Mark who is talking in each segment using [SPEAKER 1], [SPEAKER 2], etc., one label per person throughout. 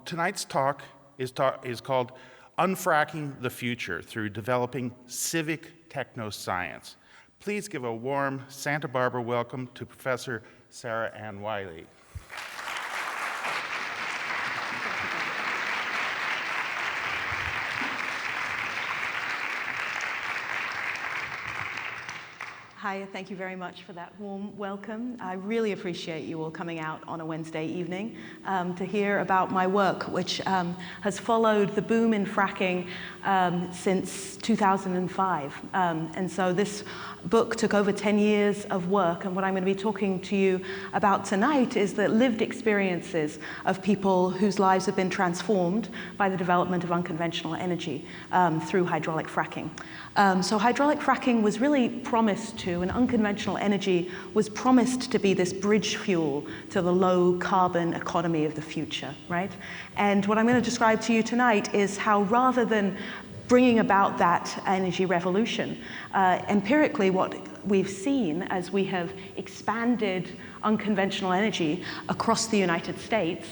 [SPEAKER 1] Tonight's talk is called Unfracking the Future through Developing Civic Technoscience. Please give a warm Santa Barbara welcome to Professor Sarah Ann Wiley.
[SPEAKER 2] Hi, thank you very much for that warm welcome. I really appreciate you all coming out on a Wednesday evening to hear about my work, which has followed the boom in fracking since 2005. And so this book took over 10 years of work, and what I'm going to be talking to you about tonight is the lived experiences of people whose lives have been transformed by the development of unconventional energy through hydraulic fracking. So hydraulic fracking was really promised to, and unconventional energy was promised to be this bridge fuel to the low carbon economy of the future, right? And what I'm going to describe to you tonight is how, rather than bringing about that energy revolution, empirically what we've seen as we have expanded unconventional energy across the United States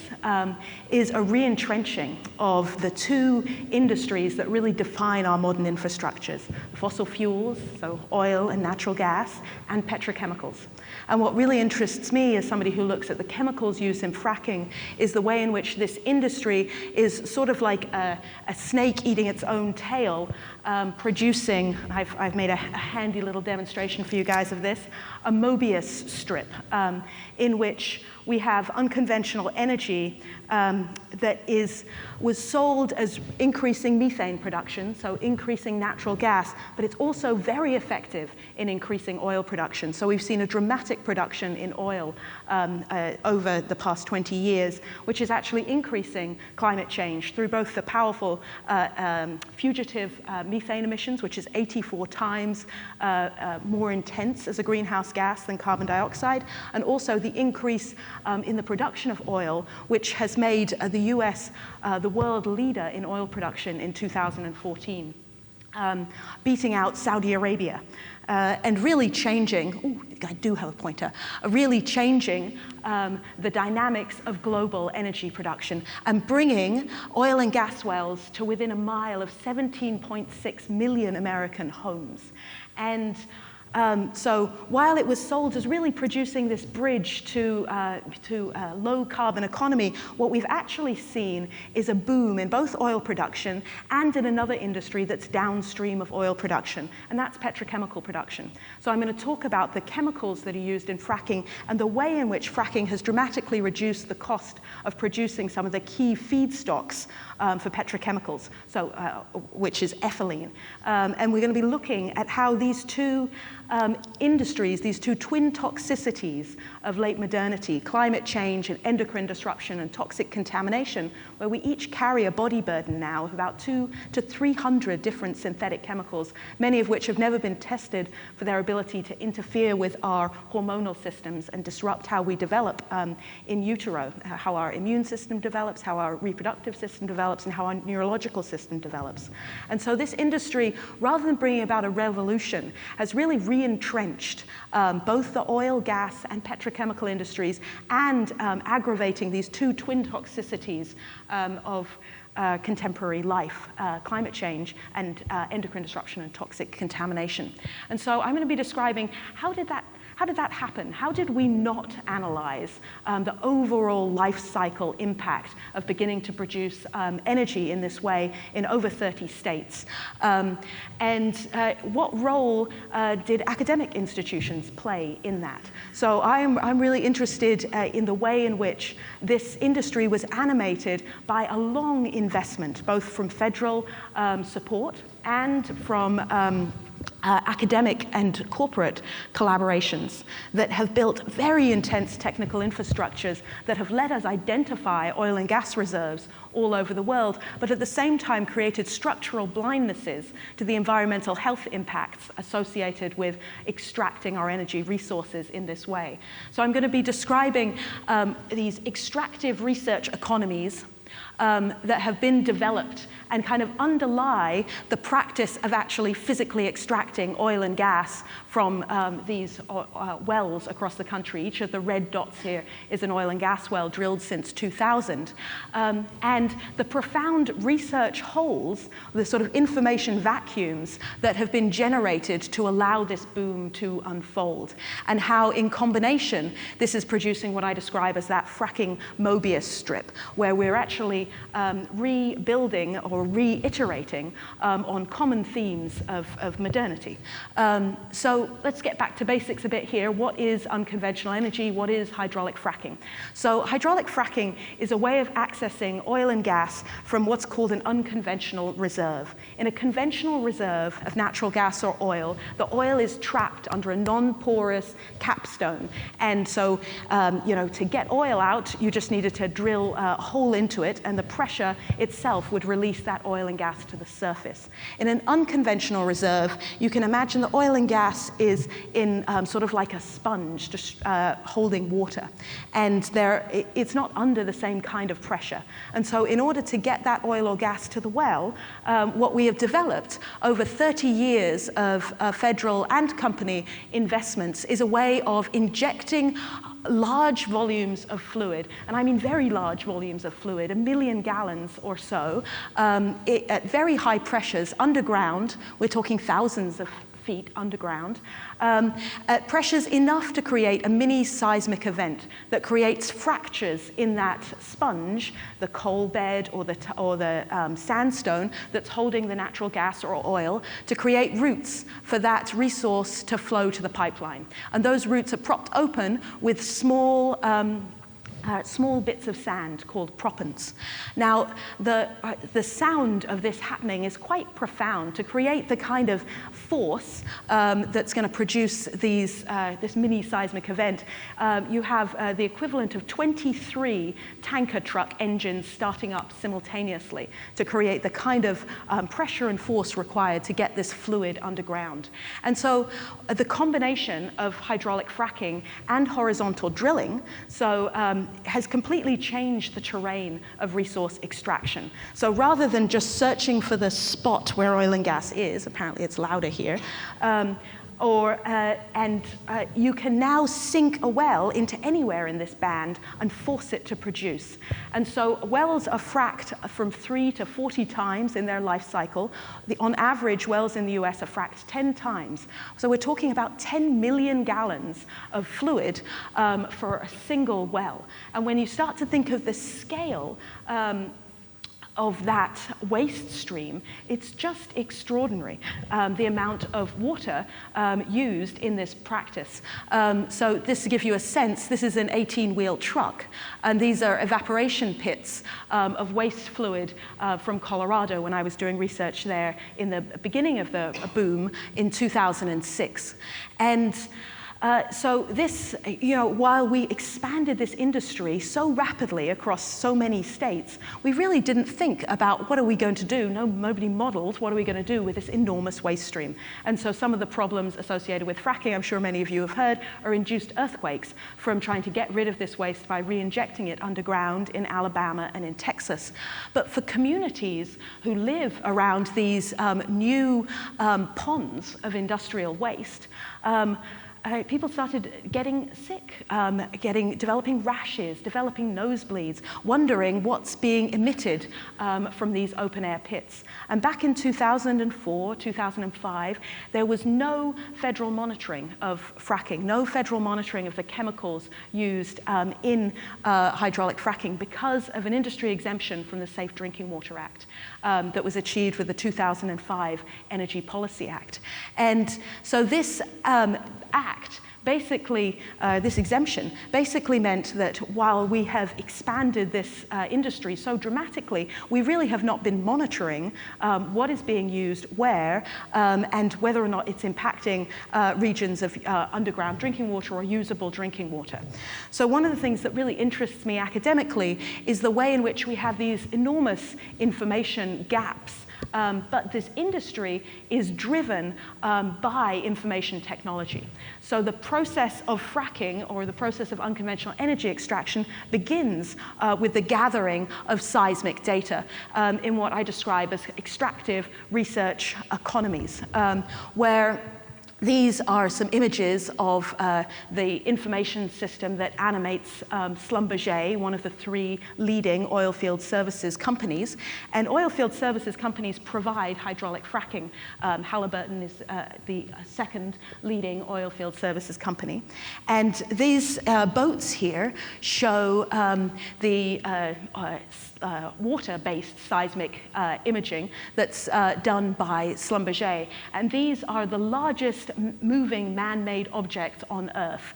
[SPEAKER 2] is a re-entrenching of the two industries that really define our modern infrastructures: fossil fuels, so oil and natural gas, and petrochemicals. And what really interests me as somebody who looks at the chemicals used in fracking is the way in which this industry is sort of like a snake eating its own tail, producing, I've made a handy little demonstration for you guys of this, a Mobius strip in which we have unconventional energy that was sold as increasing methane production, so increasing natural gas, but it's also very effective in increasing oil production. So we've seen a dramatic production in oil over the past 20 years, which is actually increasing climate change through both the powerful fugitive methane emissions, which is 84 times more intense as a greenhouse gas than carbon dioxide, and also the increase in the production of oil, which has made the US the world leader in oil production in 2014, beating out Saudi Arabia. And really changing, I do have a pointer, really changing the dynamics of global energy production and bringing oil and gas wells to within a mile of 17.6 million American homes. And so while it was sold as really producing this bridge to a low carbon economy, what we've actually seen is a boom in both oil production and in another industry that's downstream of oil production, and that's petrochemical production. So I'm going to talk about the chemicals that are used in fracking and the way in which fracking has dramatically reduced the cost of producing some of the key feedstocks for petrochemicals, so which is ethylene. And we're going to be looking at how these two industries, these two twin toxicities of late modernity, climate change and endocrine disruption and toxic contamination, where we each carry a body burden now of about 200 to 300 different synthetic chemicals, many of which have never been tested for their ability to interfere with our hormonal systems and disrupt how we develop in utero, how our immune system develops, how our reproductive system develops, and how our neurological system develops. And so this industry, rather than bringing about a revolution, has really re-entrenched both the oil, gas, and petrochemical industries, and aggravating these two twin toxicities of contemporary life, climate change, and endocrine disruption and toxic contamination. And so I'm going to be describing how did that happen? How did we not analyze the overall life cycle impact of beginning to produce energy in this way in over 30 states? And what role did academic institutions play in that? So I'm really interested in the way in which this industry was animated by a long investment, both from federal support and from academic and corporate collaborations that have built very intense technical infrastructures that have let us identify oil and gas reserves all over the world, but at the same time created structural blindnesses to the environmental health impacts associated with extracting our energy resources in this way. So I'm going to be describing these extractive research economies that have been developed and kind of underlie the practice of actually physically extracting oil and gas from these wells across the country. Each of the red dots here is an oil and gas well drilled since 2000. And the profound research holes, the sort of information vacuums that have been generated to allow this boom to unfold, and how in combination this is producing what I describe as that fracking Mobius strip, where we're actually rebuilding or reiterating on common themes of modernity. So let's get back to basics a bit here. What is unconventional energy? What is hydraulic fracking? So hydraulic fracking is a way of accessing oil and gas from what's called an unconventional reserve. In a conventional reserve of natural gas or oil, the oil is trapped under a non-porous capstone. And so, to get oil out, you just needed to drill a hole into it, and the pressure itself would release that oil and gas to the surface. In an unconventional reserve, you can imagine the oil and gas is in sort of like a sponge, just holding water. And it's not under the same kind of pressure. And so in order to get that oil or gas to the well, what we have developed over 30 years of federal and company investments is a way of injecting large volumes of fluid, and I mean very large volumes of fluid, 1 million gallons or so, at very high pressures underground. We're talking thousands of feet underground, at pressures enough to create a mini seismic event that creates fractures in that sponge, the coal bed or the sandstone that's holding the natural gas or oil, to create routes for that resource to flow to the pipeline. And those routes are propped open with small bits of sand called proppants. Now, the sound of this happening is quite profound. To create the kind of force that's going to produce this mini seismic event, you have the equivalent of 23 tanker truck engines starting up simultaneously to create the kind of pressure and force required to get this fluid underground. And so the combination of hydraulic fracking and horizontal drilling has completely changed the terrain of resource extraction. So rather than just searching for the spot where oil and gas is, apparently it's louder here, you can now sink a well into anywhere in this band and force it to produce. And so wells are fracked from 3 to 40 times in their life cycle. On average, wells in the US are fracked 10 times. So we're talking about 10 million gallons of fluid for a single well. And when you start to think of the scale of that waste stream, it's just extraordinary, the amount of water used in this practice. So this to give you a sense, this is an 18-wheel truck, and these are evaporation pits of waste fluid from Colorado when I was doing research there in the beginning of the boom in 2006. And so this, while we expanded this industry so rapidly across so many states, we really didn't think about what are we going to do. Nobody modeled what are we going to do with this enormous waste stream. And so some of the problems associated with fracking, I'm sure many of you have heard, are induced earthquakes from trying to get rid of this waste by re-injecting it underground in Alabama and in Texas. But for communities who live around these new ponds of industrial waste, people started getting sick, developing rashes, developing nosebleeds, wondering what's being emitted from these open-air pits. And back in 2004, 2005, there was no federal monitoring of fracking, no federal monitoring of the chemicals used in hydraulic fracking because of an industry exemption from the Safe Drinking Water Act that was achieved with the 2005 Energy Policy Act. And so this act, basically, this exemption basically meant that while we have expanded this industry so dramatically, we really have not been monitoring what is being used where and whether or not it's impacting regions of underground drinking water or usable drinking water. So one of the things that really interests me academically is the way in which we have these enormous information gaps but this industry is driven by information technology. So the process of fracking, or the process of unconventional energy extraction, begins with the gathering of seismic data in what I describe as extractive research economies, where these are some images of the information system that animates Schlumberger, one of the 3 leading oilfield services companies. And oilfield services companies provide hydraulic fracking. Halliburton is the 2nd leading oilfield services company. And these boats here show the water-based seismic imaging that's done by Schlumberger. And these are the largest moving man-made objects on Earth.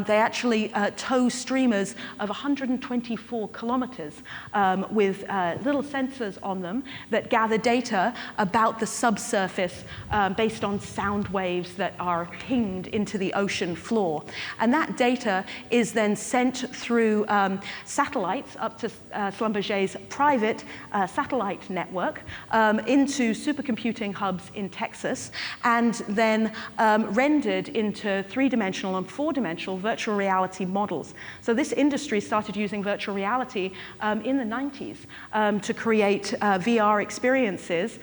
[SPEAKER 2] They actually tow streamers of 124 kilometers with little sensors on them that gather data about the subsurface based on sound waves that are pinged into the ocean floor. And that data is then sent through satellites up to Schlumberger's private satellite network into supercomputing hubs in Texas, and then rendered into 3-dimensional and 4-dimensional virtual reality models. So this industry started using virtual reality in the 90s to create VR experiences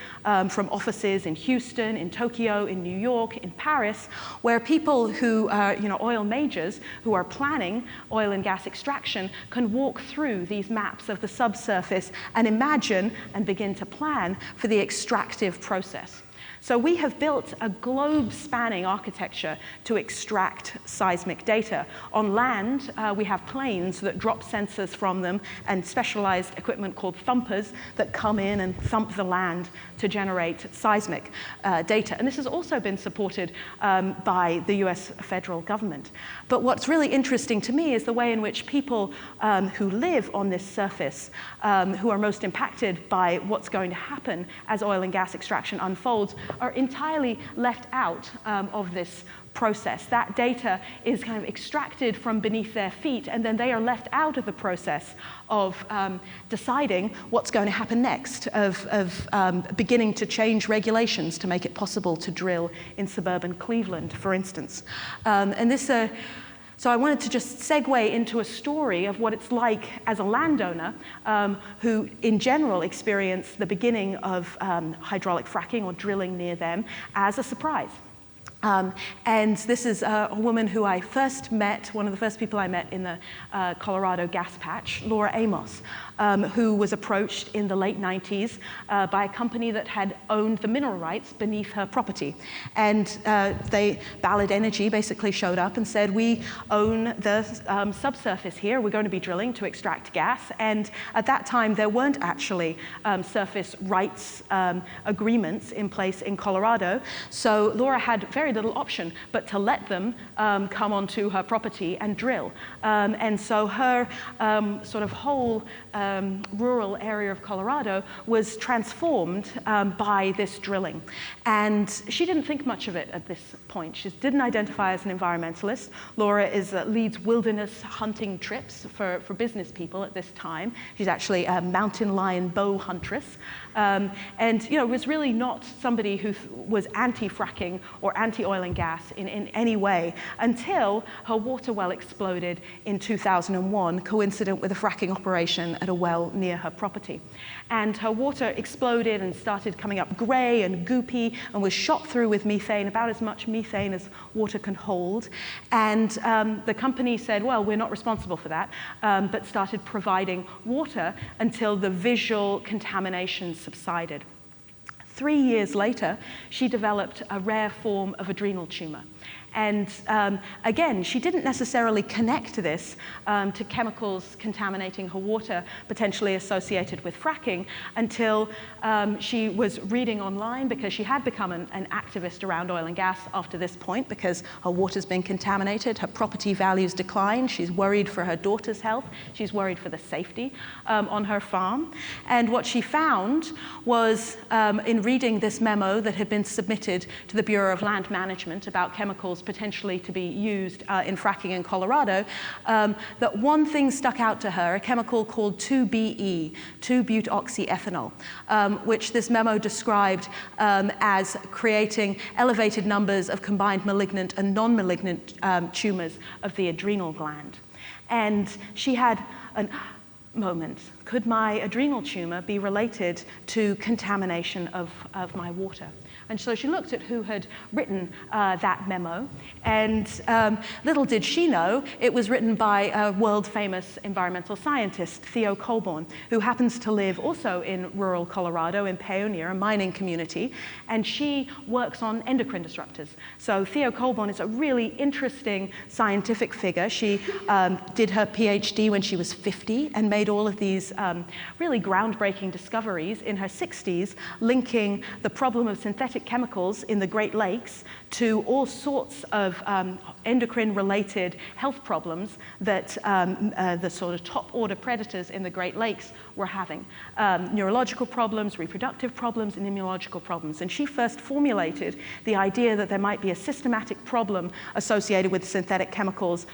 [SPEAKER 2] from offices in Houston, in Tokyo, in New York, in Paris, where people who are, oil majors who are planning oil and gas extraction can walk through these maps of the subsurface and imagine and begin to plan for the extractive process. So we have built a globe-spanning architecture to extract seismic data. On land, we have planes that drop sensors from them and specialized equipment called thumpers that come in and thump the land to generate seismic data. And this has also been supported by the US federal government. But what's really interesting to me is the way in which people who live on this surface, who are most impacted by what's going to happen as oil and gas extraction unfolds, are entirely left out of this process. That data is kind of extracted from beneath their feet, and then they are left out of the process of deciding what's going to happen next, of beginning to change regulations to make it possible to drill in suburban Cleveland, for instance. So I wanted to just segue into a story of what it's like as a landowner who, in general, experience the beginning of hydraulic fracking or drilling near them as a surprise. And this is a woman who I first met, one of the first people I met in the Colorado gas patch, Laura Amos, who was approached in the late 90s by a company that had owned the mineral rights beneath her property. And Ballard Energy basically showed up and said, we own the subsurface here. We're going to be drilling to extract gas. And at that time, there weren't actually surface rights agreements in place in Colorado. So Laura had very little option but to let them come onto her property and drill. And so her sort of whole rural area of Colorado was transformed by this drilling. And she didn't think much of it at this point. She didn't identify as an environmentalist. Laura leads wilderness hunting trips for business people at this time. She's actually a mountain lion bow huntress. And was really not somebody who was anti-fracking or anti-oil and gas in any way until her water well exploded in 2001, coincident with a fracking operation at a well near her property. And her water exploded and started coming up gray and goopy and was shot through with methane, about as much methane as water can hold. And the company said, well, we're not responsible for that, but started providing water until the visual contamination subsided. 3 years later, she developed a rare form of adrenal tumor. And again, she didn't necessarily connect this to chemicals contaminating her water, potentially associated with fracking, until she was reading online, because she had become an activist around oil and gas after this point, because her water's been contaminated, her property values declined, she's worried for her daughter's health, she's worried for the safety on her farm. And what she found was, in reading this memo that had been submitted to the Bureau of Land Management about chemicals potentially to be used in fracking in Colorado, that one thing stuck out to her, a chemical called 2-BE, 2-butoxyethanol, which this memo described as creating elevated numbers of combined malignant and non-malignant tumors of the adrenal gland. And she had a moment. Could my adrenal tumor be related to contamination of my water? And so she looked at who had written that memo, and little did she know, it was written by a world-famous environmental scientist, Theo Colborn, who happens to live also in rural Colorado, in Pioneer, a mining community, and she works on endocrine disruptors. So Theo Colborn is a really interesting scientific figure. She did her PhD when she was 50 and made all of these really groundbreaking discoveries in her 60s, linking the problem of synthetic chemicals in the Great Lakes to all sorts of endocrine-related health problems that the sort of top-order predators in the Great Lakes were having. Neurological problems, reproductive problems, and immunological problems. And she first formulated the idea that there might be a systematic problem associated with synthetic chemicals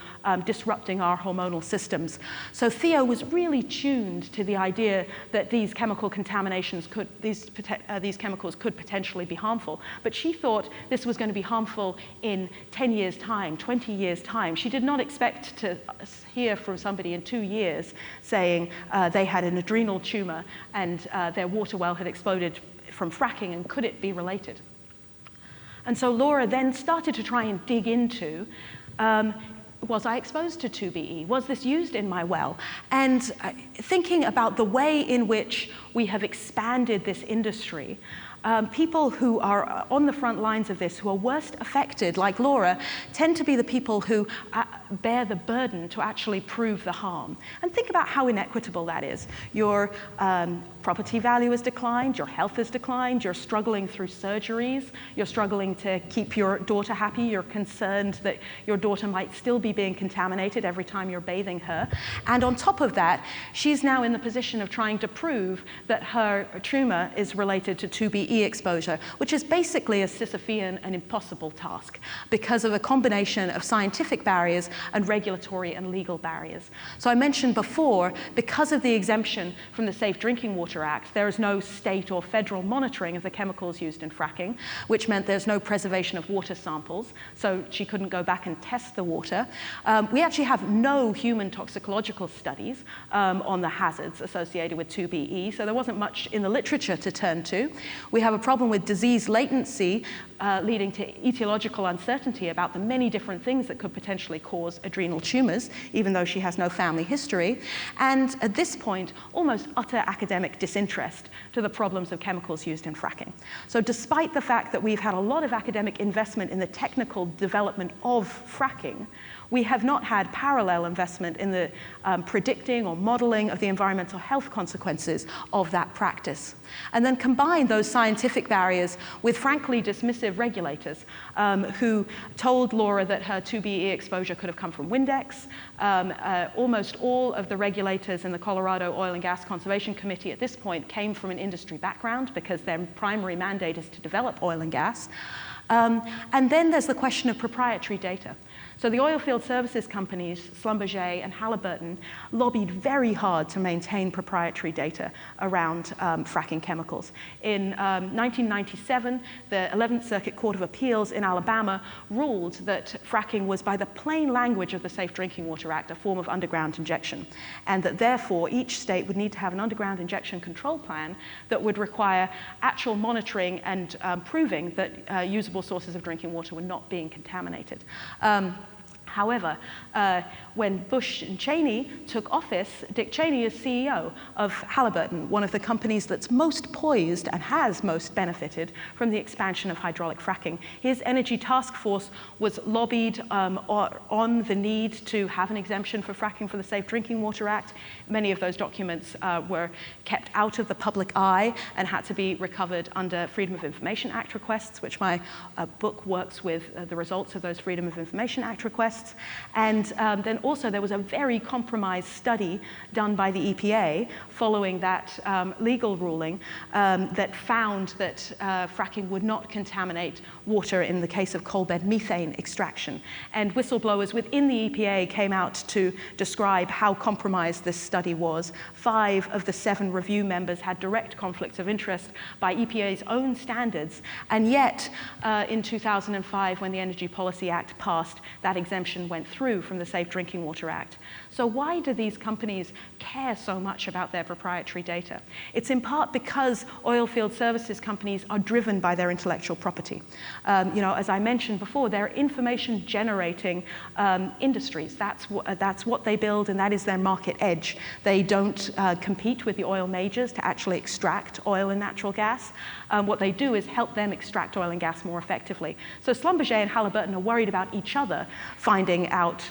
[SPEAKER 2] disrupting our hormonal systems. So Theo was really tuned to the idea that these chemical contaminations could, these chemicals could potentially be harmful. But she thought this was going to be harmful in 10 years' time, 20 years' time. She did not expect to hear from somebody in 2 years saying they had an adrenal tumor and their water well had exploded from fracking, and could it be related? And so Laura then started to try and dig into, was I exposed to 2-BE? Was this used in my well? And thinking about the way in which we have expanded this industry, people who are on the front lines of this, who are worst affected, like Laura, tend to be the people who bear the burden to actually prove the harm. And think about how inequitable that is. Your property value has declined, your health has declined, you're struggling through surgeries, you're struggling to keep your daughter happy, you're concerned that your daughter might still be being contaminated every time you're bathing her. And on top of that, she's now in the position of trying to prove that her tumor is related to 2-BE exposure, which is basically a Sisyphean and impossible task because of a combination of scientific barriers and regulatory and legal barriers. So I mentioned before, because of the exemption from the Safe Drinking Water Act, there is no state or federal monitoring of the chemicals used in fracking, which meant there's no preservation of water samples, so she couldn't go back and test the water. We actually have no human toxicological studies on the hazards associated with 2-BE, so there wasn't much in the literature to turn to. We have a problem with disease latency leading to etiological uncertainty about the many different things that could potentially cause adrenal tumors, even though she has no family history. And at this point, almost utter academic disinterest to the problems of chemicals used in fracking. So despite the fact that we've had a lot of academic investment in the technical development of fracking, we have not had parallel investment in the predicting or modeling of the environmental health consequences of that practice. And then combine those scientific barriers with frankly dismissive regulators who told Laura that her 2-BE exposure could have come from Windex. Almost all of the regulators in the Colorado Oil and Gas Conservation Committee at this point came from an industry background because their primary mandate is to develop oil and gas. And then there's the question of proprietary data. So the oilfield services companies, Schlumberger and Halliburton, lobbied very hard to maintain proprietary data around fracking chemicals. In 1997, the 11th Circuit Court of Appeals in Alabama ruled that fracking was, by the plain language of the Safe Drinking Water Act, a form of underground injection, and that therefore each state would need to have an underground injection control plan that would require actual monitoring and proving that usable sources of drinking water were not being contaminated. However, when Bush and Cheney took office, Dick Cheney is CEO of Halliburton, one of the companies that's most poised and has most benefited from the expansion of hydraulic fracking. His energy task force was lobbied on the need to have an exemption for fracking for the Safe Drinking Water Act. Many of those documents were kept out of the public eye and had to be recovered under Freedom of Information Act requests, which my book works with the results of those Freedom of Information Act requests. tests. And then also there was a very compromised study done by the EPA following that legal ruling that found that fracking would not contaminate water in the case of coal bed methane extraction. And whistleblowers within the EPA came out to describe how compromised this study was. 5 of the 7 review members had direct conflicts of interest by EPA's own standards, and yet in 2005, when the Energy Policy Act passed, that exemption went through from the Safe Drinking Water Act. So why do these companies care so much about their proprietary data? It's in part because oilfield services companies are driven by their intellectual property. As I mentioned before, they're information generating industries. That's what they build, and that is their market edge. They don't compete with the oil majors to actually extract oil and natural gas. What they do is help them extract oil and gas more effectively. So Schlumberger and Halliburton are worried about each other finding out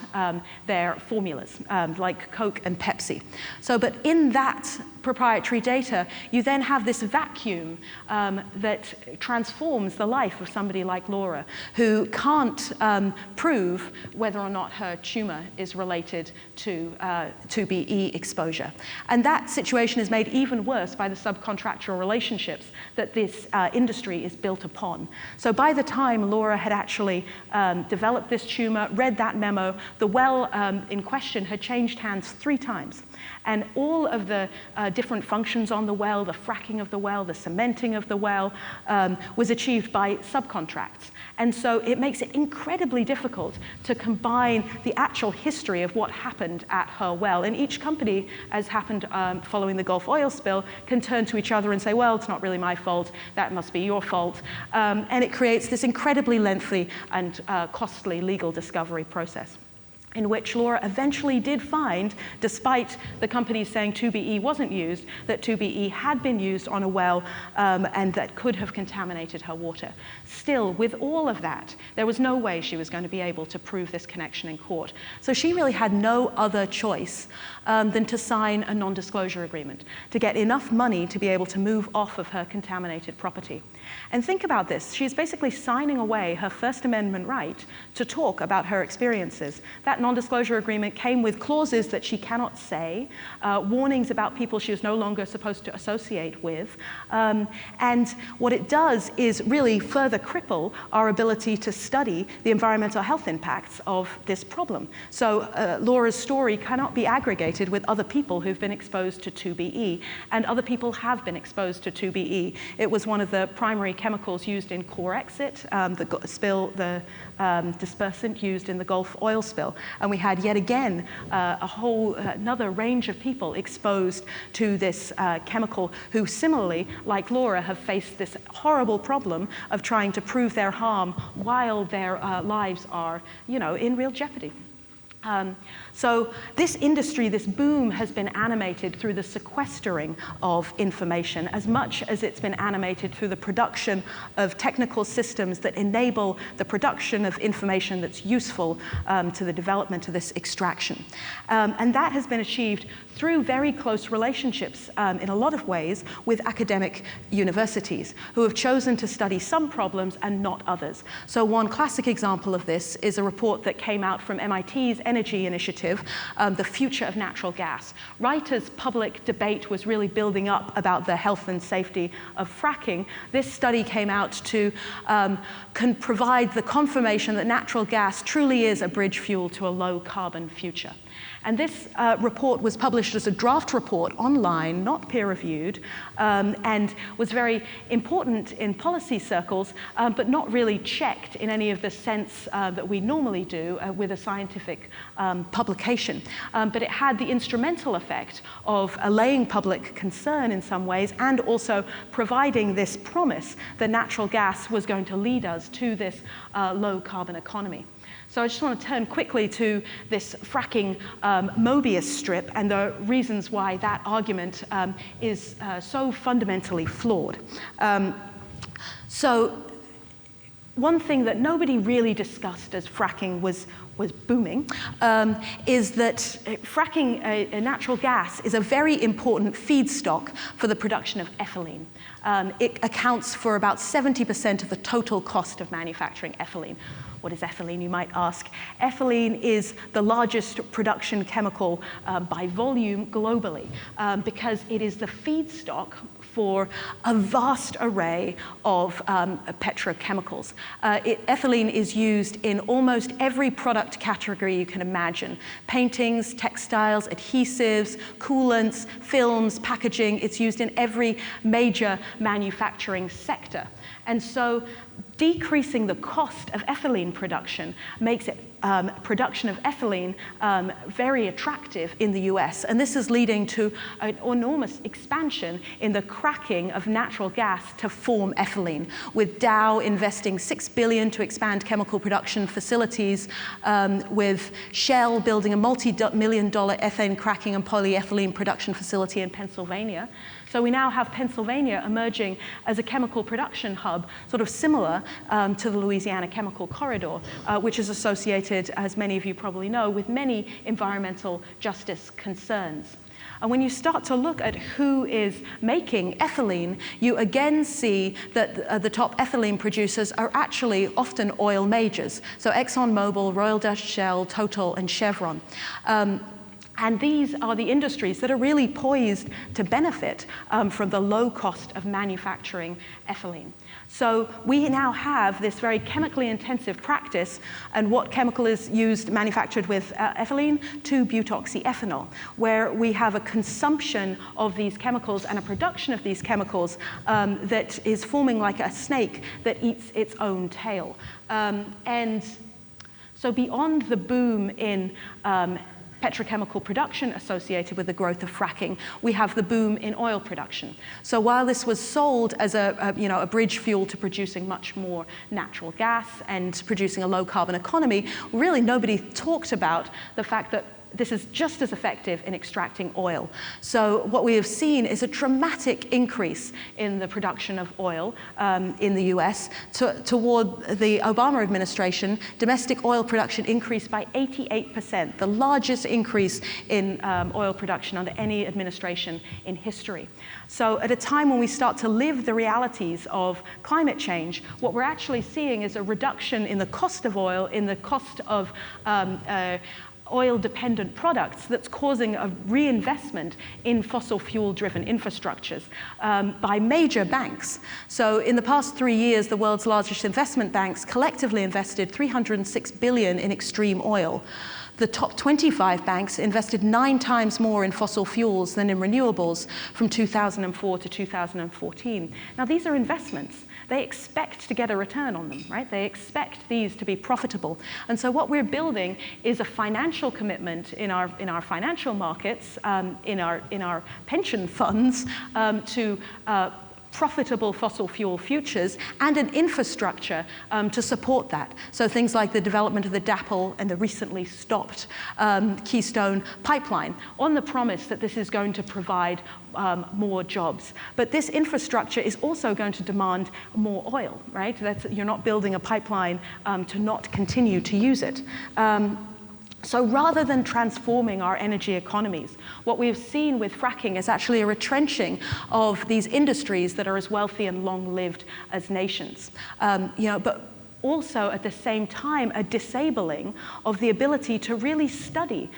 [SPEAKER 2] their formulas, like Coke and Pepsi. But in that proprietary data, you then have this vacuum that transforms the life of somebody like Laura, who can't prove whether or not her tumor is related to 2BE exposure. And that situation is made even worse by the subcontractual relationships that this industry is built upon. So by the time Laura had actually developed this tumor, read that memo, the well in question had changed hands 3 times. And all of the different functions on the well, the fracking of the well, the cementing of the well, was achieved by subcontracts. And so it makes it incredibly difficult to combine the actual history of what happened at her well. And each company, as happened following the Gulf oil spill, can turn to each other and say, well, it's not really my fault, that must be your fault. And it creates this incredibly lengthy and costly legal discovery process, in which Laura eventually did find, despite the companies saying 2BE wasn't used, that 2BE had been used on a well and that could have contaminated her water. Still, with all of that, there was no way she was going to be able to prove this connection in court. So she really had no other choice than to sign a non-disclosure agreement, to get enough money to be able to move off of her contaminated property. And think about this, she's basically signing away her First Amendment right to talk about her experiences. That non-disclosure agreement came with clauses that she cannot say, warnings about people she is no longer supposed to associate with. And what it does is really further cripple our ability to study the environmental health impacts of this problem. So Laura's story cannot be aggregated with other people who've been exposed to 2BE, and other people have been exposed to 2BE. It was one of the primary chemicals used in core exit, the dispersant used in the Gulf oil spill. And we had yet again another range of people exposed to this chemical who similarly, like Laura, have faced this horrible problem of trying to prove their harm while their lives are, in real jeopardy. So this industry, this boom, has been animated through the sequestering of information as much as it's been animated through the production of technical systems that enable the production of information that's useful to the development of this extraction. And that has been achieved through very close relationships in a lot of ways with academic universities who have chosen to study some problems and not others. So one classic example of this is a report that came out from MIT's Energy Initiative, The Future of Natural Gas. Right as public debate was really building up about the health and safety of fracking, this study came out to can provide the confirmation that natural gas truly is a bridge fuel to a low carbon future. And this report was published as a draft report online, not peer-reviewed, and was very important in policy circles, but not really checked in any of the sense that we normally do with a scientific publication. But it had the instrumental effect of allaying public concern in some ways, and also providing this promise that natural gas was going to lead us to this low-carbon economy. So I just want to turn quickly to this fracking Mobius strip and the reasons why that argument is so fundamentally flawed. So one thing that nobody really discussed as fracking was booming is that fracking natural gas is a very important feedstock for the production of ethylene. It accounts for about 70% of the total cost of manufacturing ethylene. What is ethylene, you might ask? Ethylene is the largest production chemical by volume globally because it is the feedstock for a vast array of petrochemicals. Ethylene is used in almost every product category you can imagine. Paintings, textiles, adhesives, coolants, films, packaging. It's used in every major manufacturing sector. And so decreasing the cost of ethylene production makes it production of ethylene very attractive in the US. And this is leading to an enormous expansion in the cracking of natural gas to form ethylene, with Dow investing $6 billion to expand chemical production facilities, with Shale building a multi-million-dollar ethane cracking and polyethylene production facility in Pennsylvania. So we now have Pennsylvania emerging as a chemical production hub, sort of similar to the Louisiana Chemical Corridor, which is associated, as many of you probably know, with many environmental justice concerns. And when you start to look at who is making ethylene, you again see that the top ethylene producers are actually often oil majors. So ExxonMobil, Royal Dutch Shell, Total, and Chevron. And these are the industries that are really poised to benefit from the low cost of manufacturing ethylene. So we now have this very chemically intensive practice, and what chemical is used, manufactured with ethylene? 2-butoxyethanol, where we have a consumption of these chemicals and a production of these chemicals that is forming like a snake that eats its own tail. And so beyond the boom in petrochemical production associated with the growth of fracking, we have the boom in oil production. So while this was sold as a bridge fuel to producing much more natural gas and producing a low carbon economy, really nobody talked about the fact that this is just as effective in extracting oil. So what we have seen is a dramatic increase in the production of oil in the US. Toward the Obama administration, domestic oil production increased by 88%, the largest increase in oil production under any administration in history. So at a time when we start to live the realities of climate change, what we're actually seeing is a reduction in the cost of oil, in the cost of oil-dependent products that's causing a reinvestment in fossil fuel-driven infrastructures by major banks. So in the past 3 years, the world's largest investment banks collectively invested $306 billion in extreme oil. The top 25 banks invested 9 times more in fossil fuels than in renewables from 2004 to 2014. Now, these are investments. They expect to get a return on them, right? They expect these to be profitable. And so what we're building is a financial commitment in our financial markets, in our pension funds, to profitable fossil fuel futures and an infrastructure to support that. So things like the development of the DAPL and the recently stopped Keystone pipeline, on the promise that this is going to provide more jobs. But this infrastructure is also going to demand more oil, right? You're not building a pipeline to not continue to use it. So rather than transforming our energy economies, what we've seen with fracking is actually a retrenching of these industries that are as wealthy and long-lived as nations. But also at the same time a disabling of the ability to really study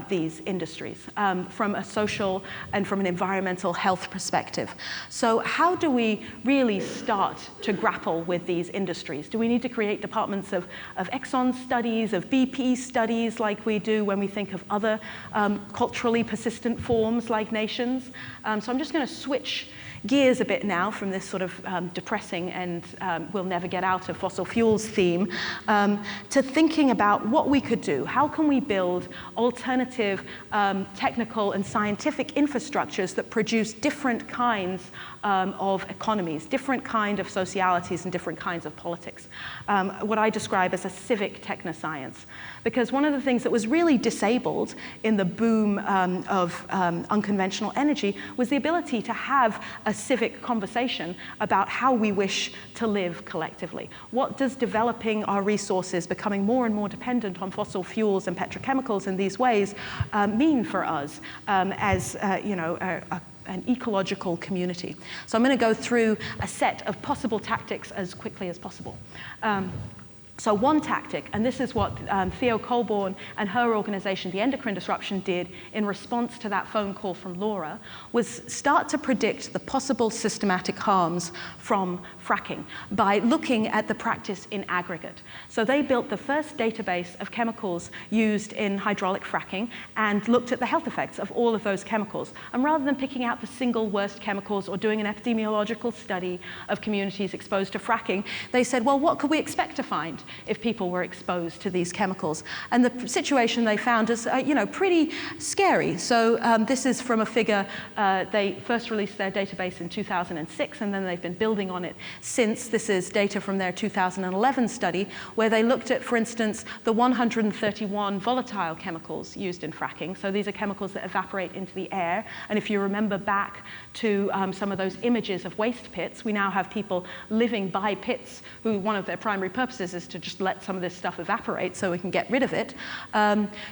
[SPEAKER 2] these industries from a social and from an environmental health perspective. So how do we really start to grapple with these industries? Do we need to create departments of Exxon studies, of BP studies like we do when we think of other culturally persistent forms like nations? So I'm just going to switch gears a bit now from this sort of depressing and we'll never get out of fossil fuels theme to thinking about what we could do. How can we build alternative technical and scientific infrastructures that produce different kinds of economies, different kind of socialities and different kinds of politics? What I describe as a civic technoscience. Because one of the things that was really disabled in the boom of unconventional energy was the ability to have a civic conversation about how we wish to live collectively. What does developing our resources, becoming more and more dependent on fossil fuels and petrochemicals in these ways, mean for us as an ecological community? So I'm going to go through a set of possible tactics as quickly as possible. So one tactic, and this is what Theo Colborn and her organization, the Endocrine Disruption, did in response to that phone call from Laura, was start to predict the possible systematic harms from fracking by looking at the practice in aggregate. So they built the first database of chemicals used in hydraulic fracking and looked at the health effects of all of those chemicals. And rather than picking out the single worst chemicals or doing an epidemiological study of communities exposed to fracking, they said, well, what could we expect to find if people were exposed to these chemicals? And the situation they found is, pretty scary. So this is from a figure, they first released their database in 2006, and then they've been building on it since. This is data from their 2011 study, where they looked at, for instance, the 131 volatile chemicals used in fracking. So these are chemicals that evaporate into the air. And if you remember back to some of those images of waste pits, we now have people living by pits who one of their primary purposes is to just let some of this stuff evaporate so we can get rid of it.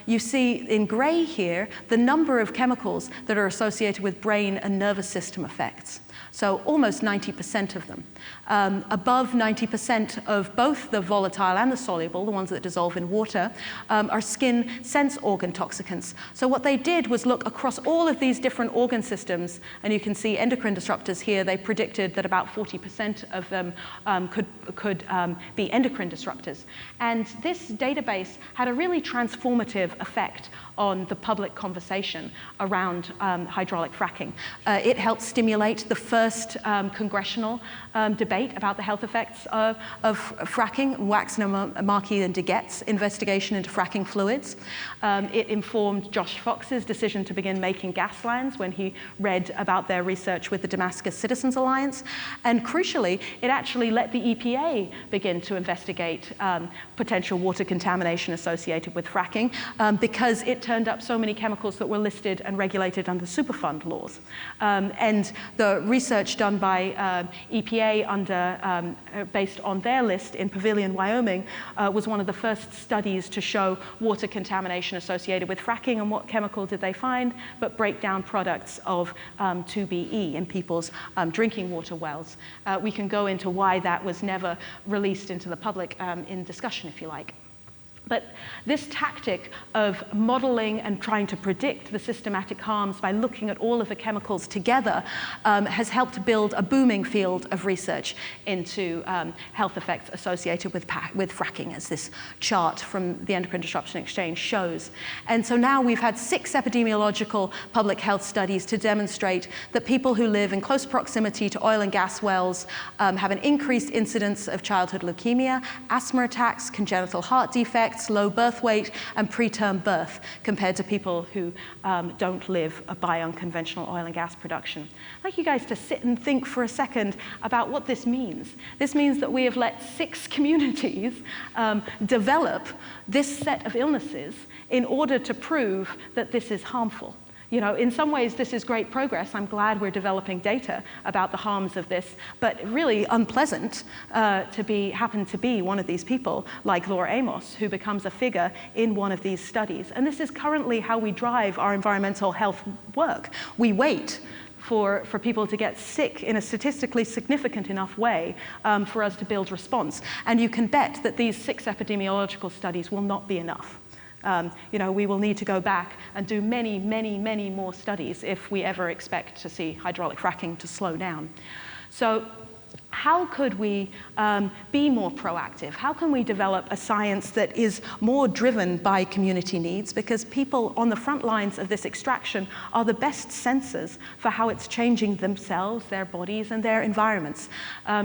[SPEAKER 2] You see in gray here the number of chemicals that are associated with brain and nervous system effects. So almost 90% of them. Above 90% of both the volatile and the soluble, the ones that dissolve in water, are skin sense organ toxicants. So what they did was look across all of these different organ systems, and you can see endocrine disruptors here. They predicted that about 40% of them could be endocrine disruptors. And this database had a really transformative effect on the public conversation around hydraulic fracking. It helped stimulate the first congressional debate about the health effects of fracking, Waxner, Markey, and DeGette's investigation into fracking fluids. It informed Josh Fox's decision to begin making gas lines when he read about their research with the Damascus Citizens Alliance. And crucially, it actually let the EPA begin to investigate potential water contamination associated with fracking because it turned up so many chemicals that were listed and regulated under Superfund laws. And the research done by EPA based on their list in Pavilion, Wyoming, was one of the first studies to show water contamination associated with fracking. And what chemical did they find? But breakdown products of 2BE in people's drinking water wells. We can go into why that was never released into the public in discussion, if you like. But this tactic of modeling and trying to predict the systematic harms by looking at all of the chemicals together has helped build a booming field of research into health effects associated with fracking, as this chart from the Endocrine Disruption Exchange shows. And so now we've had 6 epidemiological public health studies to demonstrate that people who live in close proximity to oil and gas wells have an increased incidence of childhood leukemia, asthma attacks, congenital heart defects, low birth weight, and preterm birth compared to people who don't live by unconventional oil and gas production. I'd like you guys to sit and think for a second about what this means. This means that we have let 6 communities develop this set of illnesses in order to prove that this is harmful. In some ways, this is great progress. I'm glad we're developing data about the harms of this, but really unpleasant to happen to be one of these people, like Laura Amos, who becomes a figure in one of these studies. And this is currently how we drive our environmental health work. We wait for people to get sick in a statistically significant enough way for us to build response. And you can bet that these 6 epidemiological studies will not be enough. We will need to go back and do many, many, many more studies if we ever expect to see hydraulic fracking to slow down. So how could we be more proactive? How can we develop a science that is more driven by community needs? Because people on the front lines of this extraction are the best sensors for how it's changing themselves, their bodies, and their environments.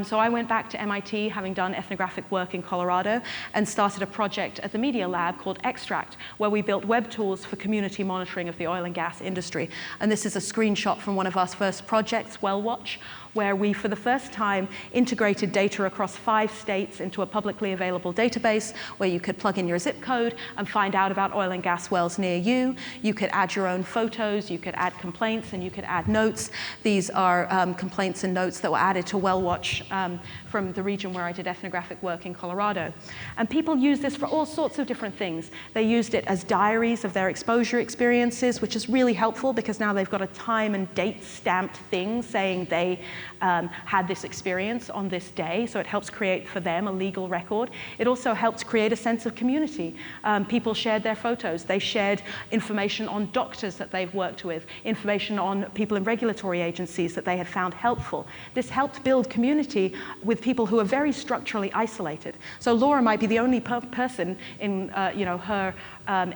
[SPEAKER 2] So I went back to MIT, having done ethnographic work in Colorado, and started a project at the Media Lab called Extract, where we built web tools for community monitoring of the oil and gas industry. And this is a screenshot from one of our first projects, WellWatch, where we, for the first time, integrated data across 5 states into a publicly available database where you could plug in your zip code and find out about oil and gas wells near you. You could add your own photos, you could add complaints, and you could add notes. These are complaints and notes that were added to WellWatch from the region where I did ethnographic work in Colorado. And people use this for all sorts of different things. They used it as diaries of their exposure experiences, which is really helpful because now they've got a time and date stamped thing saying they had this experience experience on this day, so it helps create for them a legal record. It also helps create a sense of community. People shared their photos. They shared information on doctors that they've worked with, information on people in regulatory agencies that they had found helpful. This helped build community with people who are very structurally isolated. So Laura might be the only person in her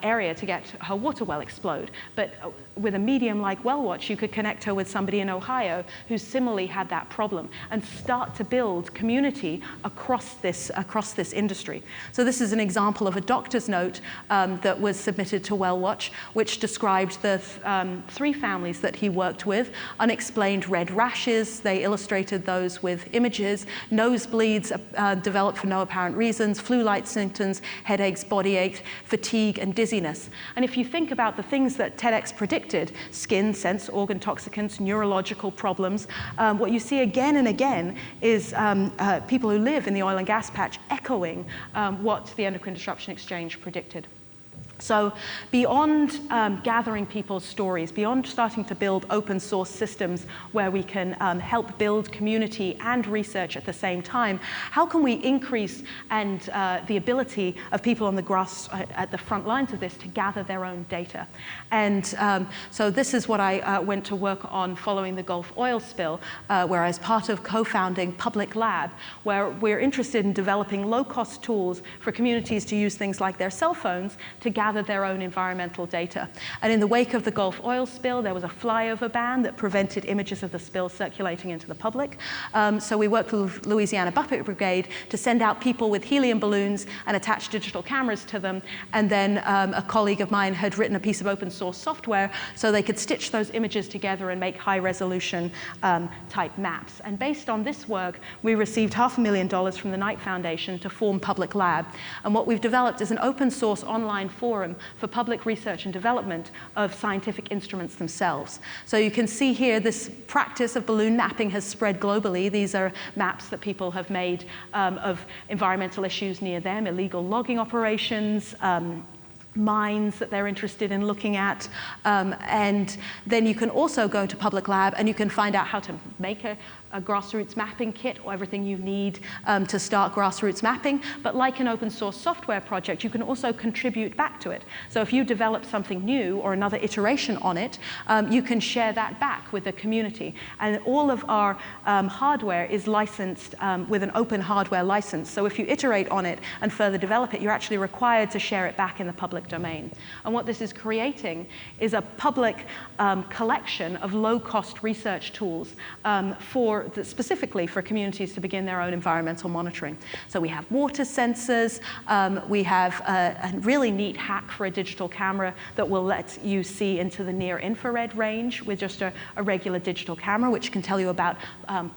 [SPEAKER 2] area to get her water well explode, but with a medium like WellWatch, you could connect her with somebody in Ohio who similarly had that problem and start to build community across this industry. So this is an example of a doctor's note that was submitted to WellWatch, which described the 3 families that he worked with. Unexplained red rashes, they illustrated those with images. Nosebleeds developed for no apparent reasons, flu-like symptoms, headaches, body ache, fatigue, and dizziness. And if you think about the things that TEDx predicted, skin, sense, organ toxicants, neurological problems, what you see again and again is people who live in the oil and gas patch echoing what the endocrine disruption exchange predicted. So beyond gathering people's stories, beyond starting to build open source systems where we can help build community and research at the same time, how can we increase the ability of people on the grass at the front lines of this to gather their own data? And so this is what I went to work on following the Gulf oil spill, where I was part of co-founding Public Lab, where we're interested in developing low-cost tools for communities to use things like their cell phones to gather their own environmental data. And in the wake of the Gulf oil spill, there was a flyover ban that prevented images of the spill circulating into the public. So we worked with Louisiana Bucket Brigade to send out people with helium balloons and attach digital cameras to them. And then a colleague of mine had written a piece of open source software so they could stitch those images together and make high resolution type maps. And based on this work, we received $500,000 from the Knight Foundation to form Public Lab. And what we've developed is an open source online forum for public research and development of scientific instruments themselves. So you can see here this practice of balloon mapping has spread globally. These are maps that people have made of environmental issues near them, illegal logging operations, mines that they're interested in looking at. And then you can also go to Public Lab and you can find out how to make a grassroots mapping kit or everything you need to start grassroots mapping. But like an open source software project, you can also contribute back to it. So if you develop something new or another iteration on it, you can share that back with the community. And all of our hardware is licensed with an open hardware license. So if you iterate on it and further develop it, you're actually required to share it back in the public domain. And what this is creating is a public collection of low-cost research tools specifically for communities to begin their own environmental monitoring. So we have water sensors, we have a really neat hack for a digital camera that will let you see into the near infrared range with just a regular digital camera, which can tell you about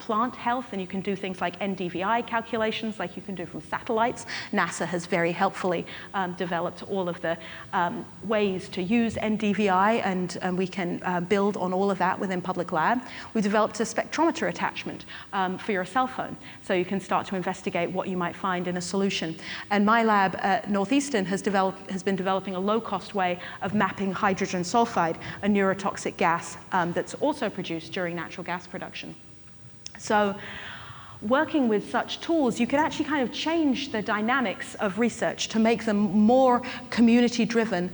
[SPEAKER 2] plant health, and you can do things like NDVI calculations like you can do from satellites. NASA has very helpfully developed all of the ways to use NDVI, and we can build on all of that within Public Lab. We developed a spectrometer attachment for your cell phone, so you can start to investigate what you might find in a solution. And my lab at Northeastern has been developing a low-cost way of mapping hydrogen sulfide, a neurotoxic gas that's also produced during natural gas production. So working with such tools, you can actually kind of change the dynamics of research to make them more community-driven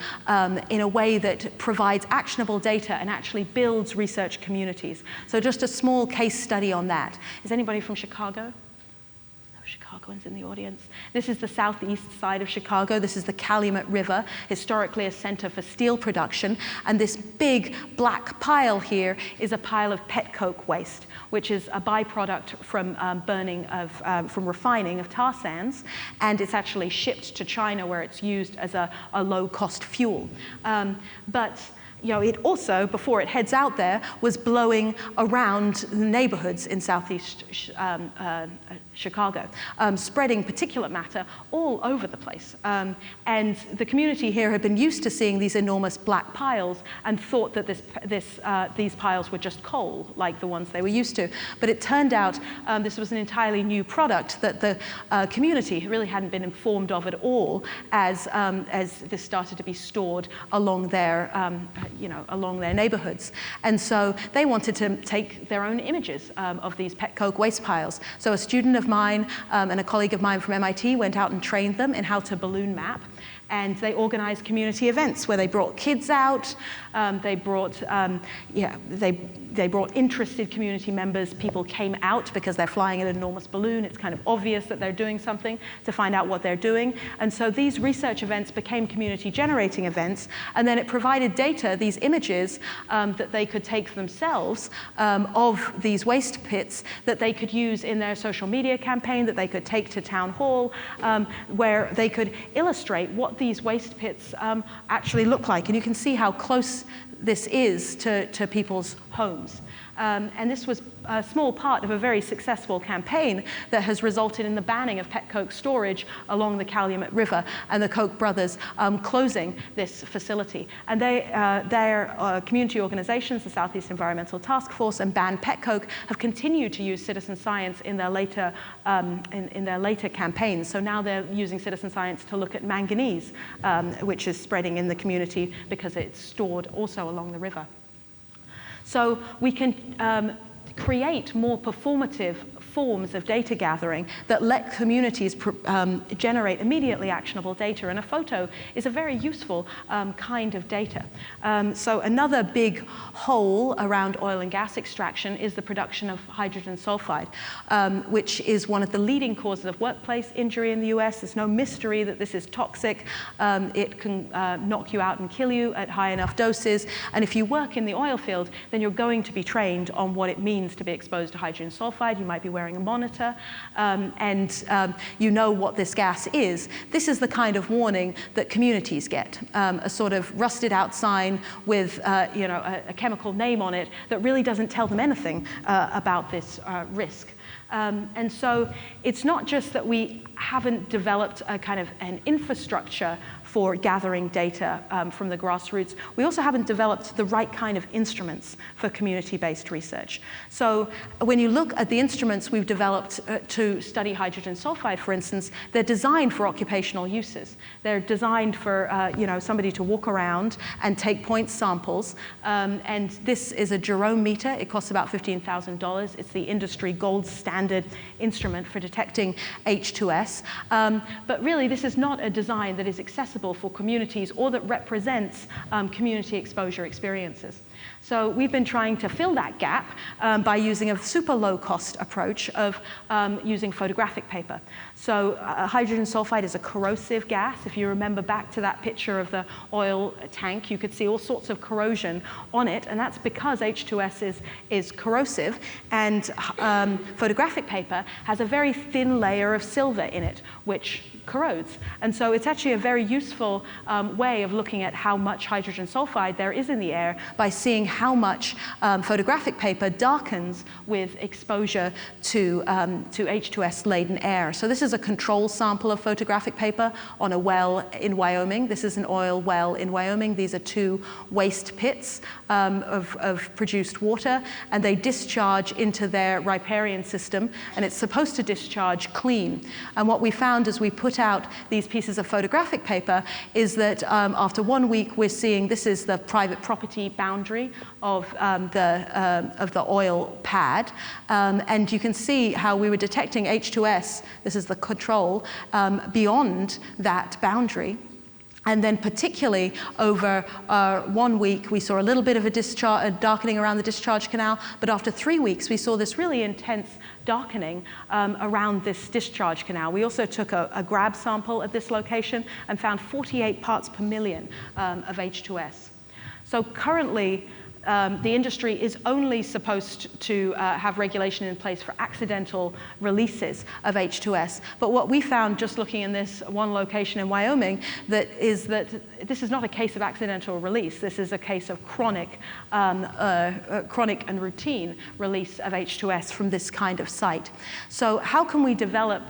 [SPEAKER 2] in a way that provides actionable data and actually builds research communities. So just a small case study on that. Is anybody from Chicago? Chicagoans in the audience. This is the southeast side of Chicago. This is the Calumet River, historically a center for steel production. And this big black pile here is a pile of pet coke waste, which is a byproduct from from refining of tar sands. And it's actually shipped to China where it's used as a low-cost fuel. But it also, before it heads out there, was blowing around the neighborhoods in southeast Chicago, spreading particulate matter all over the place. And the community here had been used to seeing these enormous black piles and thought that these piles were just coal, like the ones they were used to. But it turned out this was an entirely new product that the community really hadn't been informed of at all as this started to be stored along their along their neighborhoods. And so they wanted to take their own images of these pet coke waste piles. So a student of mine and a colleague of mine from MIT went out and trained them in how to balloon map. And they organized community events where they brought kids out, they brought interested community members. People came out because they're flying an enormous balloon. It's kind of obvious that they're doing something to find out what they're doing. And so these research events became community generating events. And then it provided data, these images that they could take themselves of these waste pits that they could use in their social media campaign, that they could take to town hall, where they could illustrate what these waste pits actually look like. And you can see how close this is to people's homes. And this was a small part of a very successful campaign that has resulted in the banning of pet coke storage along the Calumet River and the Koch brothers closing this facility. And their community organizations, the Southeast Environmental Task Force and Ban Pet Coke, have continued to use citizen science in their later campaigns. So now they're using citizen science to look at manganese, which is spreading in the community because it's stored also along the river. So we can create more performative forms of data gathering that let communities generate immediately actionable data. And a photo is a very useful kind of data. So another big hole around oil and gas extraction is the production of hydrogen sulfide, which is one of the leading causes of workplace injury in the US. There's no mystery that this is toxic. It can knock you out and kill you at high enough doses. And if you work in the oil field, then you're going to be trained on what it means to be exposed to hydrogen sulfide. You might be wearing a monitor, and you know what this gas is. This is the kind of warning that communities get, a sort of rusted out sign with a chemical name on it that really doesn't tell them anything about this risk. And so it's not just that we haven't developed a kind of an infrastructure for gathering data from the grassroots. We also haven't developed the right kind of instruments for community-based research. So when you look at the instruments we've developed to study hydrogen sulfide, for instance, they're designed for occupational uses. They're designed for somebody to walk around and take point samples. And this is a gerometer. It costs about $15,000. It's the industry gold standard instrument for detecting H2S. But really, this is not a design that is accessible for communities or that represents community exposure experiences. So we've been trying to fill that gap by using a super low-cost approach of using photographic paper. So hydrogen sulfide is a corrosive gas. If you remember back to that picture of the oil tank, you could see all sorts of corrosion on it, and that's because H2S is corrosive, and photographic paper has a very thin layer of silver in it, which corrodes. And so it's actually a very useful way of looking at how much hydrogen sulfide there is in the air by seeing how much photographic paper darkens with exposure to H2S-laden air. So this is a control sample of photographic paper on a well in Wyoming. This is an oil well in Wyoming. These are two waste pits of produced water, and they discharge into their riparian system, and it's supposed to discharge clean. And what we found as we put out these pieces of photographic paper is that after 1 week, we're seeing this is the private property boundary of the oil pad, and you can see how we were detecting H2S. This is the control beyond that boundary. And then particularly over 1 week, we saw a little bit of a darkening around the discharge canal, but after 3 weeks, we saw this really intense darkening around this discharge canal. We also took a grab sample at this location and found 48 parts per million of H2S. So currently, the industry is only supposed to have regulation in place for accidental releases of H2S. But what we found just looking in this one location in Wyoming is that this is not a case of accidental release. This is a case of chronic and routine release of H2S from this kind of site. So how can we develop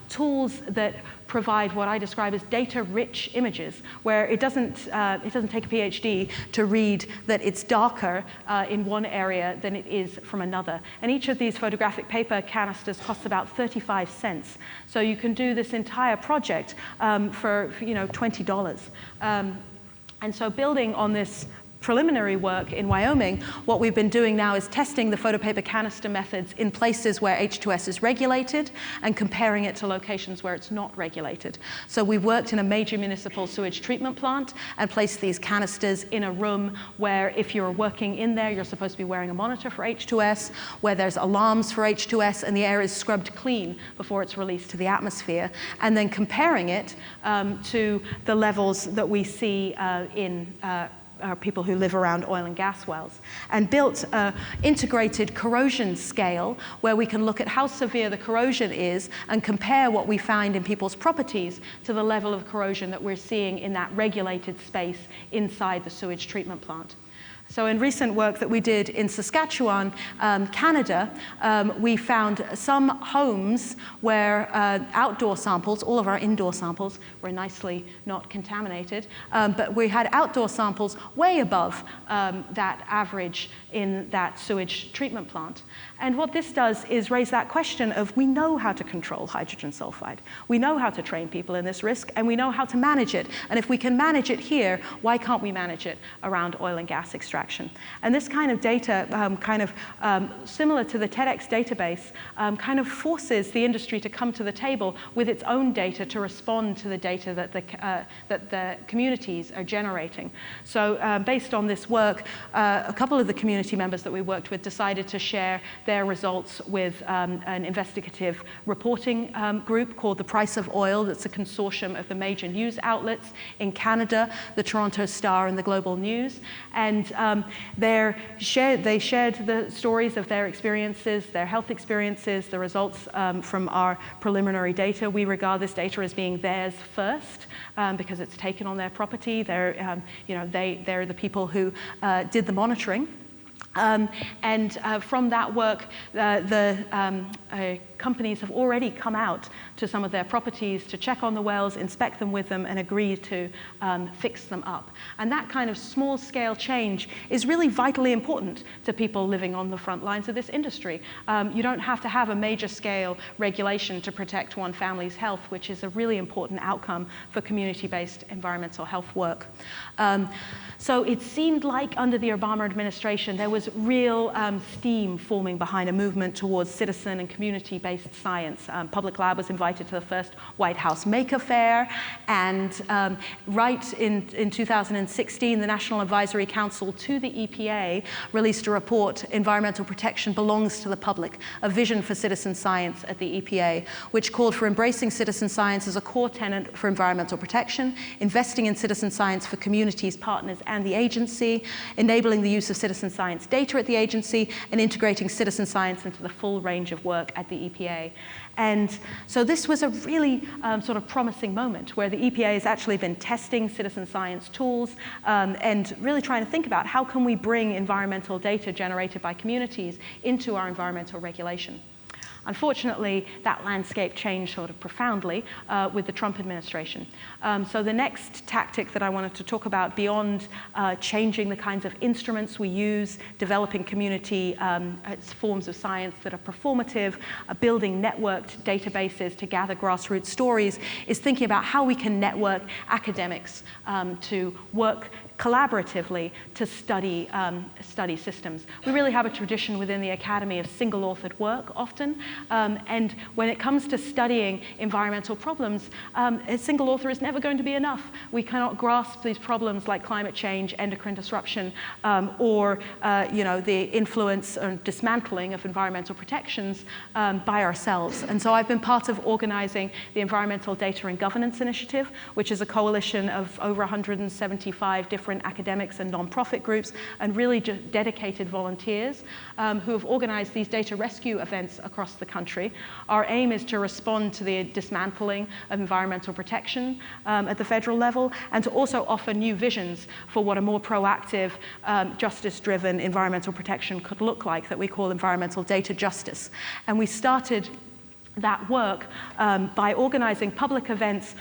[SPEAKER 2] tools that provide what I describe as data-rich images, where it doesn't take a PhD to read that it's darker in one area than it is from another. And each of these photographic paper canisters costs about 35 cents. So you can do this entire project for $20. And so building on this preliminary work in Wyoming, what we've been doing now is testing the photopaper canister methods in places where H2S is regulated and comparing it to locations where it's not regulated. So we've worked in a major municipal sewage treatment plant and placed these canisters in a room where if you're working in there, you're supposed to be wearing a monitor for H2S, where there's alarms for H2S, and the air is scrubbed clean before it's released to the atmosphere, and then comparing it to the levels that we see in people who live around oil and gas wells, and built an integrated corrosion scale where we can look at how severe the corrosion is and compare what we find in people's properties to the level of corrosion that we're seeing in that regulated space inside the sewage treatment plant. So in recent work that we did in Saskatchewan, Canada, we found some homes where outdoor samples, all of our indoor samples were nicely not contaminated, but we had outdoor samples way above that average in that sewage treatment plant. And what this does is raise that question of, we know how to control hydrogen sulfide. We know how to train people in this risk, and we know how to manage it. And if we can manage it here, why can't we manage it around oil and gas extraction? And this kind of data, similar to the TEDx database, kind of forces the industry to come to the table with its own data to respond to the data that the communities are generating. So based on this work, a couple of the community members that we worked with decided to share their results with an investigative reporting group called The Price of Oil. That's a consortium of the major news outlets in Canada, the Toronto Star and the Global News. And they shared the stories of their experiences, their health experiences, the results from our preliminary data. We regard this data as being theirs first because it's taken on their property. They're the people who did the monitoring. From that work, the companies have already come out to some of their properties to check on the wells, inspect them with them, and agree to fix them up. And that kind of small-scale change is really vitally important to people living on the front lines of this industry. You don't have to have a major-scale regulation to protect one family's health, which is a really important outcome for community-based environmental health work. So it seemed like under the Obama administration, there was real steam forming behind a movement towards citizen and community-based science. Public Lab was invited to the first White House Maker Faire, and right in 2016, the National Advisory Council to the EPA released a report, Environmental Protection Belongs to the Public, a vision for citizen science at the EPA, which called for embracing citizen science as a core tenet for environmental protection, investing in citizen science for communities, partners, and the agency, enabling the use of citizen science data at the agency, and integrating citizen science into the full range of work at the EPA. And so this was a really sort of promising moment where the EPA has actually been testing citizen science tools and really trying to think about how can we bring environmental data generated by communities into our environmental regulation. Unfortunately, that landscape changed sort of profoundly with the Trump administration. So the next tactic that I wanted to talk about, beyond changing the kinds of instruments we use, developing community forms of science that are performative, building networked databases to gather grassroots stories, is thinking about how we can network academics to work collaboratively to study systems. We really have a tradition within the Academy of single-authored work often, and when it comes to studying environmental problems, a single author is never going to be enough. We cannot grasp these problems like climate change, endocrine disruption, or the influence and dismantling of environmental protections by ourselves. And so I've been part of organizing the Environmental Data and Governance Initiative, which is a coalition of over 175 different academics and nonprofit groups and really dedicated volunteers who have organized these data rescue events across the country. Our aim is to respond to the dismantling of environmental protection at the federal level, and to also offer new visions for what a more proactive, justice-driven environmental protection could look like, that we call environmental data justice. And we started that work by organizing public events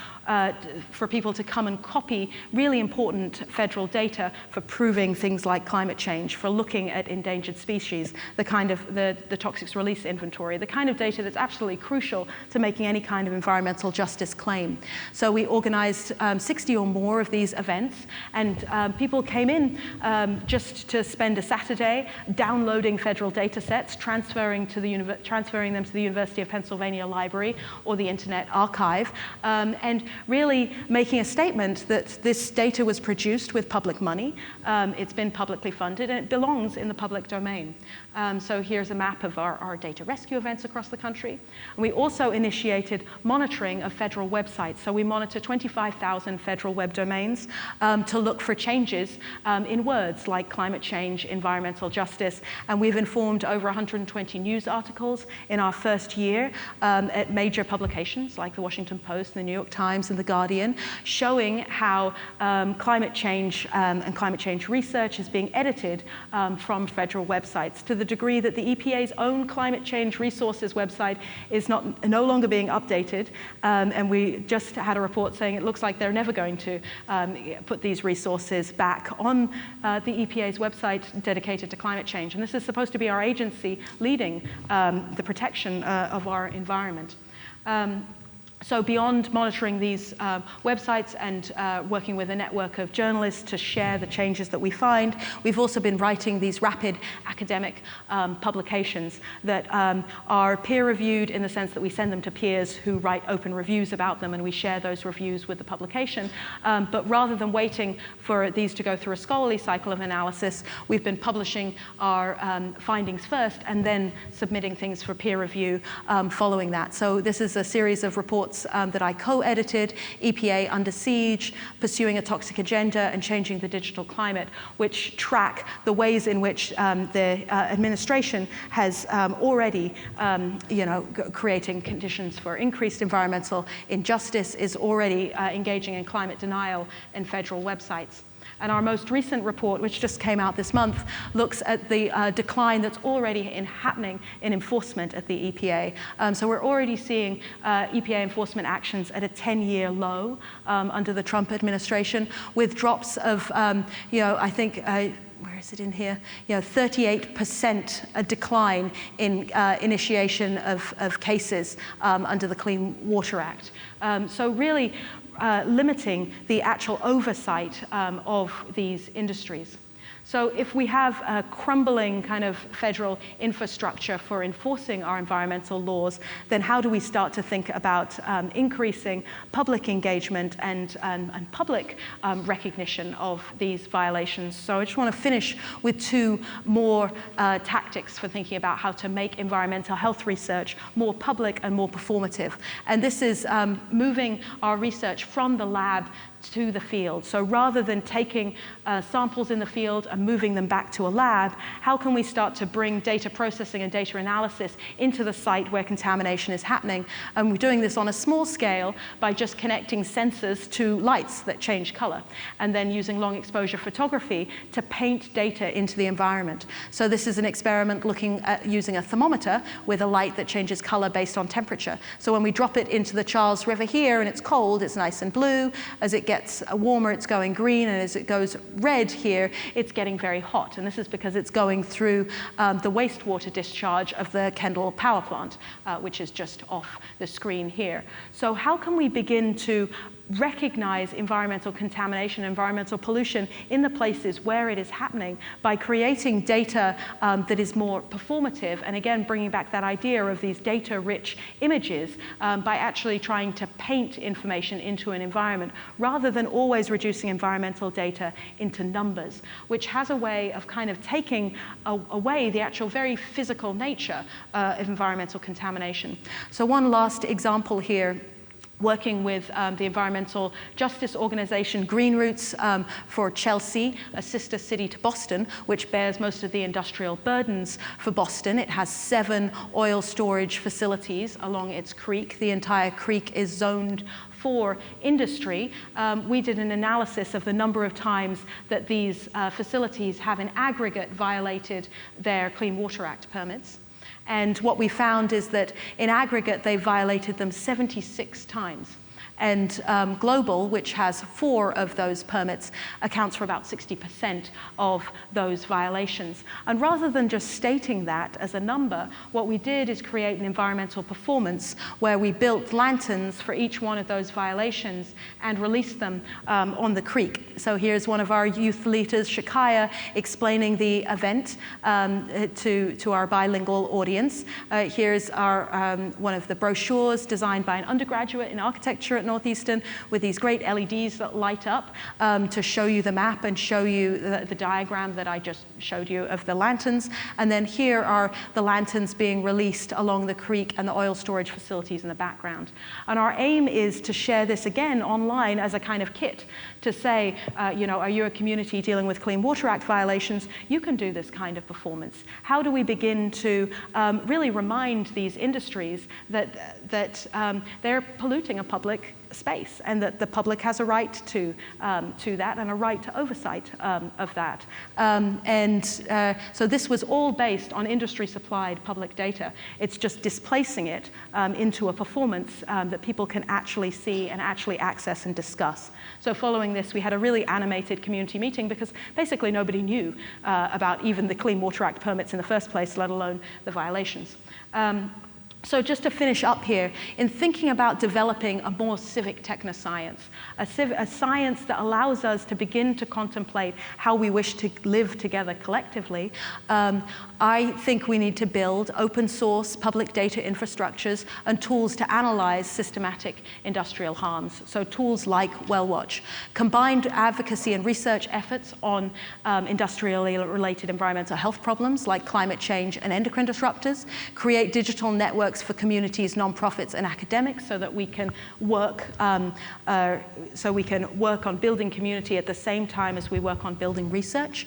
[SPEAKER 2] for people to come and copy really important federal data for proving things like climate change, for looking at endangered species, the kind of the toxics release inventory, the kind of data that's absolutely crucial to making any kind of environmental justice claim. So we organized 60 or more of these events, and people came in just to spend a Saturday downloading federal data sets, transferring them to the University of Pennsylvania Library or the Internet Archive, and really making a statement that this data was produced with public money, it's been publicly funded, and it belongs in the public domain. So here's a map of our data rescue events across the country. And we also initiated monitoring of federal websites. So we monitor 25,000 federal web domains to look for changes in words like climate change, environmental justice, and we've informed over 120 news articles in our first year at major publications like the Washington Post, the New York Times, and the Guardian, showing how climate change and climate change research is being edited from federal websites, to the degree that the EPA's own climate change resources website is no longer being updated, and we just had a report saying it looks like they're never going to put these resources back on the EPA's website dedicated to climate change. And this is supposed to be our agency leading the protection of our environment. So beyond monitoring these websites and working with a network of journalists to share the changes that we find, we've also been writing these rapid academic publications that are peer-reviewed in the sense that we send them to peers who write open reviews about them, and we share those reviews with the publication. But rather than waiting for these to go through a scholarly cycle of analysis, we've been publishing our findings first and then submitting things for peer review following that. So this is a series of reports that I co-edited, EPA Under Siege, Pursuing a Toxic Agenda, and Changing the Digital Climate, which track the ways in which the administration has already, creating conditions for increased environmental injustice, is already engaging in climate denial in federal websites. And our most recent report, which just came out this month, looks at the decline that's already happening in enforcement at the EPA. So we're already seeing EPA enforcement actions at a 10-year low under the Trump administration, with drops of, I think, where is it in here? 38% a decline in initiation of cases under the Clean Water Act. So really, limiting the actual oversight of these industries. So if we have a crumbling kind of federal infrastructure for enforcing our environmental laws, then how do we start to think about increasing public engagement and public recognition of these violations? So I just want to finish with two more tactics for thinking about how to make environmental health research more public and more performative. And this is moving our research from the lab to the field. So rather than taking samples in the field and moving them back to a lab, how can we start to bring data processing and data analysis into the site where contamination is happening? And we're doing this on a small scale by just connecting sensors to lights that change color, and then using long exposure photography to paint data into the environment. So this is an experiment looking at using a thermometer with a light that changes color based on temperature. So when we drop it into the Charles River here and it's cold, it's nice and blue. As it gets warmer, it's going green, and as it goes red here, it's getting very hot. And this is because it's going through the wastewater discharge of the Kendall power plant, which is just off the screen here. So how can we begin to recognize environmental contamination, environmental pollution in the places where it is happening by creating data that is more performative, and again bringing back that idea of these data-rich images by actually trying to paint information into an environment rather than always reducing environmental data into numbers, which has a way of kind of taking away the actual very physical nature of environmental contamination. So one last example here, working with the environmental justice organization Green Roots for Chelsea, a sister city to Boston, which bears most of the industrial burdens for Boston. It has 7 oil storage facilities along its creek. The entire creek is zoned for industry. We did an analysis of the number of times that these facilities have in aggregate violated their Clean Water Act permits. And what we found is that in aggregate, they violated them 76 times. And global, which has 4 of those permits, accounts for about 60% of those violations. And rather than just stating that as a number, what we did is create an environmental performance where we built lanterns for each one of those violations and released them on the creek. So here's one of our youth leaders, Shakaya, explaining the event to our bilingual audience. Here's our, one of the brochures designed by an undergraduate in architecture at Northeastern with these great LEDs that light up to show you the map and show you the diagram that I just showed you of the lanterns. And then here are the lanterns being released along the creek and the oil storage facilities in the background. And our aim is to share this again online as a kind of kit to say, you know, are you a community dealing with Clean Water Act violations? You can do this kind of performance. How do we begin to really remind these industries that they're polluting a public space and that the public has a right to that and a right to oversight of that. So this was all based on industry-supplied public data. It's just displacing it into a performance that people can actually see and actually access and discuss. So following this, we had a really animated community meeting because basically nobody knew about even the Clean Water Act permits in the first place, let alone the violations. So just to finish up here, in thinking about developing a more civic technoscience, a science that allows us to begin to contemplate how we wish to live together collectively, I think we need to build open source public data infrastructures and tools to analyze systematic industrial harms. So tools like WellWatch, combined advocacy and research efforts on industrially related environmental health problems like climate change and endocrine disruptors, create digital networks for communities, nonprofits, and academics so that we can work on building community at the same time as we work on building research,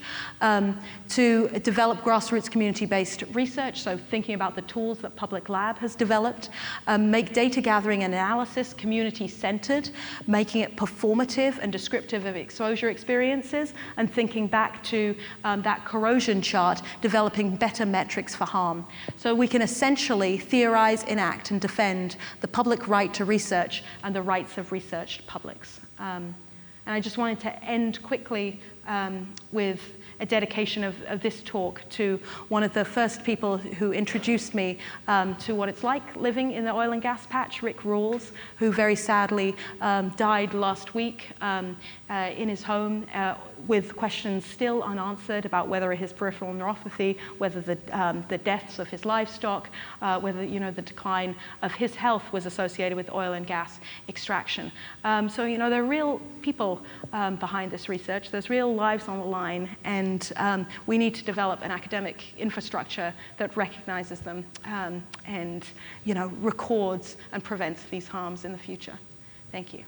[SPEAKER 2] to develop grassroots community-based research, so thinking about the tools that Public Lab has developed, make data gathering and analysis community-centered, making it performative and descriptive of exposure experiences, and thinking back to that corrosion chart, developing better metrics for harm. So we can essentially theorize, enact, and defend the public right to research and the rights of researched publics. And I just wanted to end quickly with a dedication of this talk to one of the first people who introduced me to what it's like living in the oil and gas patch, Rick Rawls, who very sadly died last week in his home with questions still unanswered about whether his peripheral neuropathy, whether the deaths of his livestock, whether the decline of his health was associated with oil and gas extraction. So there are real people behind this research. There's real lives on the line, and we need to develop an academic infrastructure that recognizes them and records and prevents these harms in the future. Thank you.